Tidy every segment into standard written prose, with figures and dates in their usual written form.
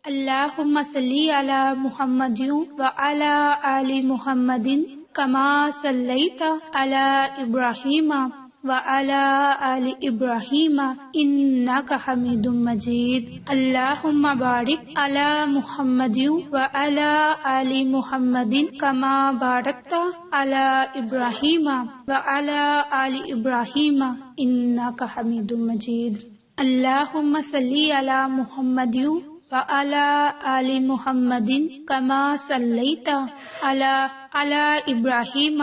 اللہم صلی علی محمد وعلی آل محمد کما صلیت علی ابراہیم وعلی آل ابراہیم انک حمید مجید۔ اللہم بارک علی محمد وعلی آل محمد کما بارکت علی ابراہیم وعلی آل ابراہیم انک حمید مجید۔ اللہم صلی علی محمد وعلی آل محمد کما صلیت علی ابراہیم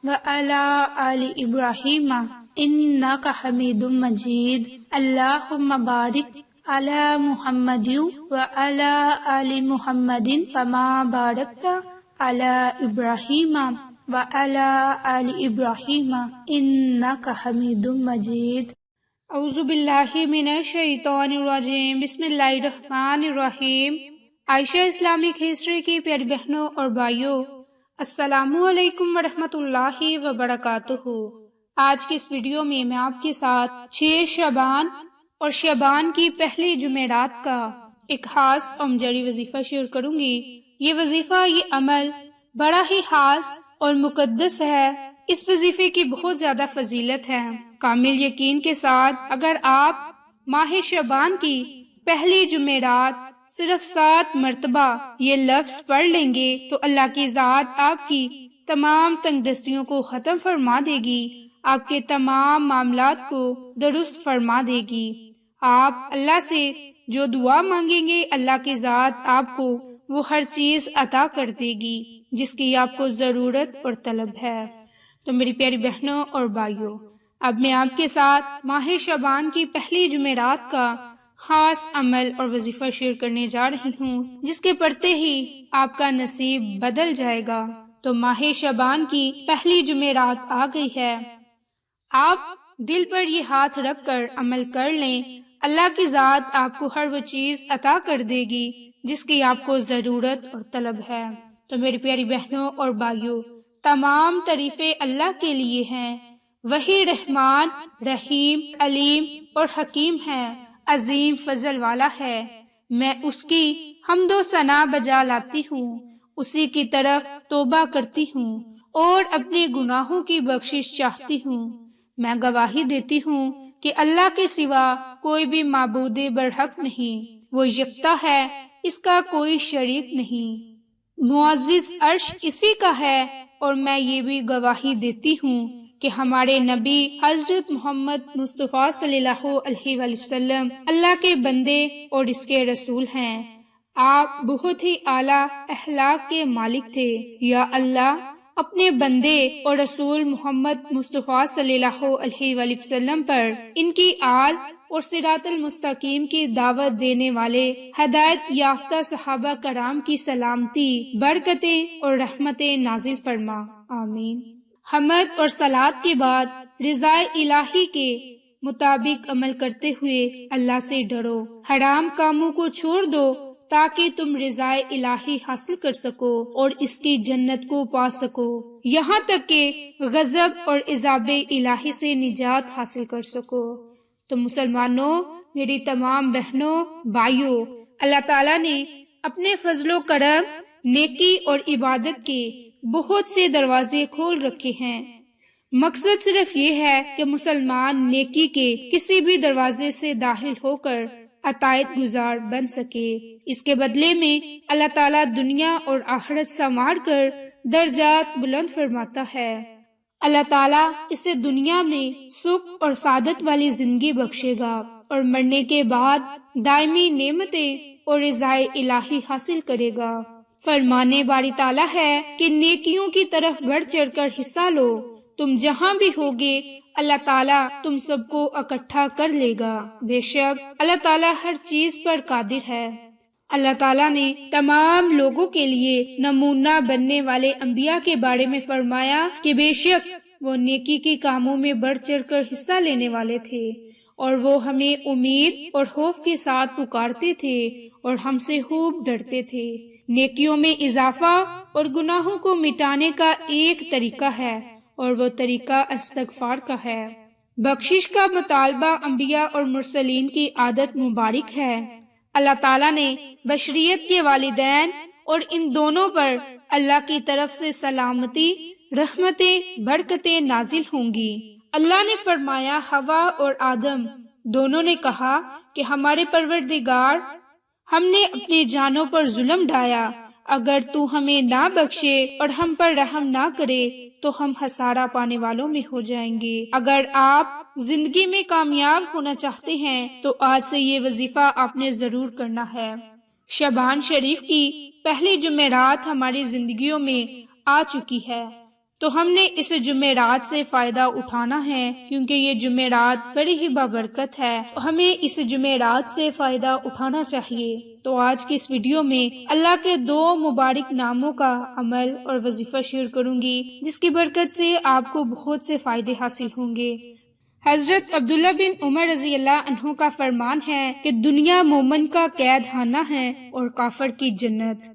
وعلی آل ابراہیم انک حمید مجید۔ اللہم بارک علی محمد وعلی آل محمد کما بارکت علی ابراہیم وعلی آل ابراہیم انک حمید مجید۔ اعوذ باللہ من الشیطان الرجیم، بسم اللہ الرحمن الرحیم۔ عائشہ اسلامک ہسٹری کی پیاری بہنوں اور بھائیوں، السلام علیکم ورحمۃ اللہ وبرکاتہ۔ آج کی اس ویڈیو میں آپ کے ساتھ 6 شعبان اور شعبان کی پہلی جمعرات کا ایک خاص اور جاری وظیفہ شیئر کروں گی۔ یہ وظیفہ، یہ عمل بڑا ہی خاص اور مقدس ہے۔ اس وظیفے کی بہت زیادہ فضیلت ہے۔ کامل یقین کے ساتھ اگر آپ ماہ شعبان کی پہلی جمعرات صرف 7 مرتبہ یہ لفظ پڑھ لیں گے تو اللہ کی ذات آپ کی تمام تنگ دستیوں کو ختم فرما دے گی، آپ کے تمام معاملات کو درست فرما دے گی۔ آپ اللہ سے جو دعا مانگیں گے، اللہ کی ذات آپ کو وہ ہر چیز عطا کر دے گی جس کی آپ کو ضرورت اور طلب ہے۔ تو میری پیاری بہنوں اور بھائیوں، اب میں آپ کے ساتھ ماہ شعبان کی پہلی جمعرات کا خاص عمل اور وظیفہ شیئر کرنے جا رہی ہوں، جس کے پڑھتے ہی آپ کا نصیب بدل جائے گا۔ تو ماہ شعبان کی پہلی جمعرات آ گئی ہے۔ آپ دل پر یہ ہاتھ رکھ کر عمل کر لیں، اللہ کی ذات آپ کو ہر وہ چیز عطا کر دے گی جس کی آپ کو ضرورت اور طلب ہے۔ تو میری پیاری بہنوں اور بھائیوں، تمام تعریفیں اللہ کے لیے ہیں۔ وہی رحمان، رحیم، علیم اور حکیم ہے، عظیم فضل والا ہے۔ میں اس کی حمد و ثنا بجا لاتی ہوں، اسی کی طرف توبہ کرتی ہوں اور اپنے گناہوں کی بخشش چاہتی ہوں۔ میں گواہی دیتی ہوں کہ اللہ کے سوا کوئی بھی معبود برحق نہیں، وہ یکتا ہے، اس کا کوئی شریک نہیں۔ معزز عرش اسی کا ہے، اور میں یہ بھی گواہی دیتی ہوں کہ ہمارے نبی حضرت محمد مصطفیٰ صلی اللہ علیہ وآلہ وسلم اللہ کے بندے اور اس کے رسول ہیں۔ آپ بہت ہی اعلیٰ اخلاق کے مالک تھے۔ یا اللہ، اپنے بندے اور رسول محمد مصطفیٰ صلی اللہ علیہ وآلہ وسلم پر، ان کی آل اور صراط المستقیم کی دعوت دینے والے ہدایت یافتہ صحابہ کرام کی سلامتی، برکتیں اور رحمتیں نازل فرما، آمین۔ حمد اور صلوات کے بعد رضا الہی کے مطابق عمل کرتے ہوئے اللہ سے ڈرو، حرام کاموں کو چھوڑ دو تاکہ تم رضا الہی حاصل کر سکو اور اس کی جنت کو پا سکو، یہاں تک کہ غضب اور عذاب الہی سے نجات حاصل کر سکو۔ تو مسلمانوں، میری تمام بہنوں، بھائیوں، اللہ تعالیٰ نے اپنے فضل و کرم، نیکی اور عبادت کے بہت سے دروازے کھول رکھے ہیں۔ مقصد صرف یہ ہے کہ مسلمان نیکی کے کسی بھی دروازے سے داخل ہو کر عطائت گزار بن سکے۔ اس کے بدلے میں اللہ تعالیٰ دنیا اور آخرت سنوار کر درجات بلند فرماتا ہے۔ اللہ تعالیٰ اسے دنیا میں سکھ اور سعادت والی زندگی بخشے گا اور مرنے کے بعد دائمی نعمتیں اور رضا الہی حاصل کرے گا۔ فرمانے باری تعالیٰ ہے کہ نیکیوں کی طرف بڑھ چڑھ کر حصہ لو، تم جہاں بھی ہوگے اللہ تعالیٰ تم سب کو اکٹھا کر لے گا، بے شک اللہ تعالیٰ ہر چیز پر قادر ہے۔ اللہ تعالیٰ نے تمام لوگوں کے لیے نمونہ بننے والے انبیاء کے بارے میں فرمایا کہ بے شک وہ نیکی کے کاموں میں بڑھ چڑھ کر حصہ لینے والے تھے، اور وہ ہمیں امید اور خوف کے ساتھ پکارتے تھے اور ہم سے خوب ڈرتے تھے۔ نیکیوں میں اضافہ اور گناہوں کو مٹانے کا ایک طریقہ ہے، اور وہ طریقہ استغفار کا ہے۔ بخشش کا مطالبہ انبیاء اور مرسلین کی عادت مبارک ہے۔ اللہ تعالیٰ نے بشریت کے والدین اور ان دونوں پر اللہ کی طرف سے سلامتی، رحمتیں، برکتیں نازل ہوں گی۔ اللہ نے فرمایا، حوا اور آدم دونوں نے کہا کہ ہمارے پروردگار، ہم نے اپنی جانوں پر ظلم ڈھایا، اگر تو ہمیں نہ بخشے اور ہم پر رحم نہ کرے تو ہم خسارہ پانے والوں میں ہو جائیں گے۔ اگر آپ زندگی میں کامیاب ہونا چاہتے ہیں تو آج سے یہ وظیفہ آپ نے ضرور کرنا ہے۔ شعبان شریف کی پہلی جمعرات ہماری زندگیوں میں آ چکی ہے، تو ہم نے اس جمعرات سے فائدہ اٹھانا ہے، کیونکہ یہ جمعرات بڑی ہی بابرکت ہے، ہمیں اس جمعرات سے فائدہ اٹھانا چاہیے۔ تو آج کی اس ویڈیو میں اللہ کے 2 مبارک ناموں کا عمل اور وظیفہ شیئر کروں گی، جس کی برکت سے آپ کو بہت سے فائدے حاصل ہوں گے۔ حضرت عبداللہ بن عمر رضی اللہ عنہ کا فرمان ہے کہ دنیا مومن کا قید خانہ ہے اور کافر کی جنت۔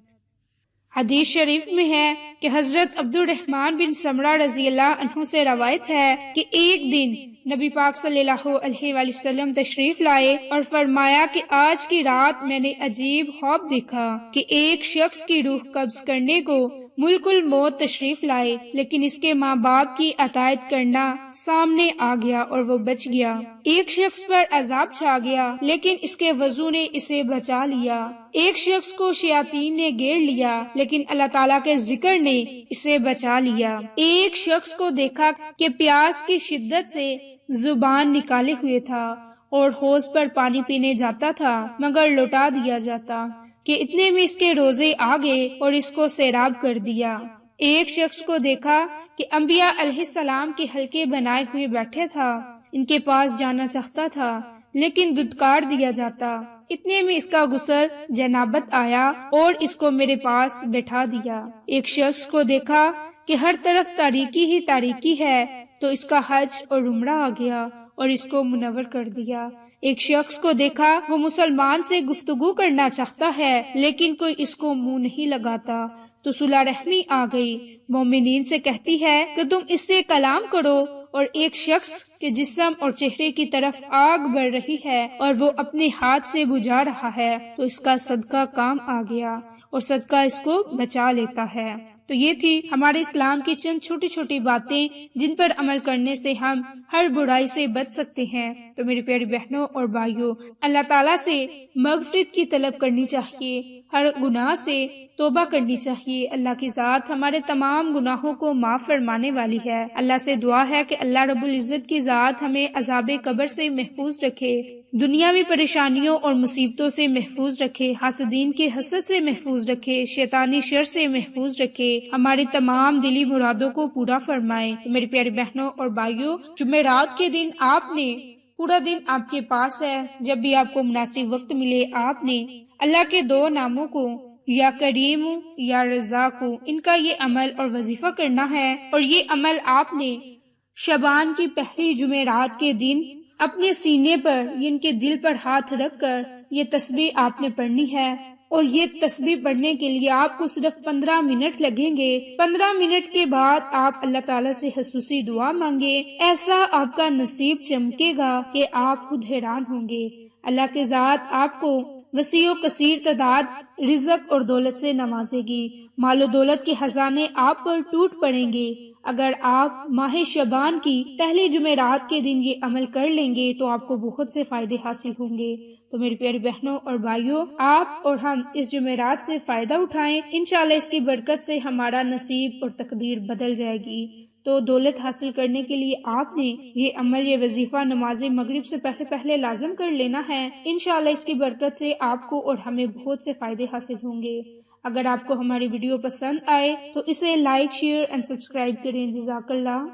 حدیث شریف میں ہے کہ حضرت عبد الرحمن بن سمرہ رضی اللہ عنہ سے روایت ہے کہ ایک دن نبی پاک صلی اللہ علیہ وآلہ وسلم تشریف لائے اور فرمایا کہ آج کی رات میں نے عجیب خواب دیکھا کہ ایک شخص کی روح قبض کرنے کو ملک الموت تشریف لائے، لیکن اس کے ماں باپ کی اطاعت کرنا سامنے آ گیا اور وہ بچ گیا۔ ایک شخص پر عذاب چھا گیا، لیکن اس کے وضو نے اسے بچا لیا۔ ایک شخص کو شیاطین نے گھیر لیا، لیکن اللہ تعالیٰ کے ذکر نے اسے بچا لیا۔ ایک شخص کو دیکھا کہ پیاس کی شدت سے زبان نکالے ہوئے تھا اور حوض پر پانی پینے جاتا تھا، مگر لوٹا دیا جاتا کہ اتنے میں اس کے روزے آ گئے اور اس کو سیراب کر دیا۔ ایک شخص کو دیکھا کہ انبیاء علیہ السلام کے حلقے بنائے ہوئے بیٹھے تھا، ان کے پاس جانا چاہتا تھا لیکن دھتکار دیا جاتا، اتنے میں اس کا غسل جنابت آیا اور اس کو میرے پاس بٹھا دیا۔ ایک شخص کو دیکھا کہ ہر طرف تاریکی ہی تاریکی ہے، تو اس کا حج اور عمرہ آ گیا اور اس کو منور کر دیا۔ ایک شخص کو دیکھا وہ مسلمان سے گفتگو کرنا چاہتا ہے لیکن کوئی اس کو منہ نہیں لگاتا، تو صلح رحمی آ گئی، مومنین سے کہتی ہے کہ تم اس سے کلام کرو، اور ایک شخص کے جسم اور چہرے کی طرف آگ بڑھ رہی ہے اور وہ اپنے ہاتھ سے بجھا رہا ہے، تو اس کا صدقہ کام آ گیا اور صدقہ اس کو بچا لیتا ہے۔ تو یہ تھی ہمارے اسلام کی چند چھوٹی چھوٹی باتیں جن پر عمل کرنے سے ہم ہر برائی سے بچ سکتے ہیں۔ تو میری پیاری بہنوں اور بھائیوں، اللہ تعالیٰ سے مغفرت کی طلب کرنی چاہیے، ہر گناہ سے توبہ کرنی چاہیے۔ اللہ کی ذات ہمارے تمام گناہوں کو معاف فرمانے والی ہے۔ اللہ سے دعا ہے کہ اللہ رب العزت کی ذات ہمیں عذاب قبر سے محفوظ رکھے، دنیاوی پریشانیوں اور مصیبتوں سے محفوظ رکھے، حاسدین کے حسد سے محفوظ رکھے، شیطانی شر سے محفوظ رکھے، ہماری تمام دلی مرادوں کو پورا فرمائے۔ میری پیاری بہنوں اور بھائیوں، جمعرات کے دن آپ نے پورا دن آپ کے پاس ہے، جب بھی آپ کو مناسب وقت ملے آپ نے اللہ کے 2 ناموں کو، یا کریم یا رزاق، ان کا یہ عمل اور وظیفہ کرنا ہے، اور یہ عمل آپ نے شعبان کی پہلی جمعرات کے دن اپنے سینے پر، ان کے دل پر ہاتھ رکھ کر یہ تسبیح آپ نے پڑھنی ہے، اور یہ تسبیح پڑھنے کے لیے آپ کو صرف 15 منٹ لگیں گے۔ 15 منٹ کے بعد آپ اللہ تعالیٰ سے خصوصی دعا مانگے، ایسا آپ کا نصیب چمکے گا کہ آپ خود حیران ہوں گے۔ اللہ کی ذات آپ کو وسیع و کثیر تعداد رزق اور دولت سے نوازے گی، مال و دولت کے خزانے آپ پر ٹوٹ پڑیں گے۔ اگر آپ ماہ شعبان کی پہلی جمعرات کے دن یہ عمل کر لیں گے تو آپ کو بہت سے فائدے حاصل ہوں گے۔ تو میری پیاری بہنوں اور بھائیوں، آپ اور ہم اس جمعرات سے فائدہ اٹھائیں، انشاءاللہ اس کی برکت سے ہمارا نصیب اور تقدیر بدل جائے گی۔ تو دولت حاصل کرنے کے لیے آپ نے یہ عمل، یہ وظیفہ نماز مغرب سے پہلے لازم کر لینا ہے۔ انشاءاللہ اس کی برکت سے آپ کو اور ہمیں بہت سے فائدے حاصل ہوں گے۔ اگر آپ کو ہماری ویڈیو پسند آئے تو اسے لائک، شیئر اینڈ سبسکرائب کریں۔ جزاک اللہ۔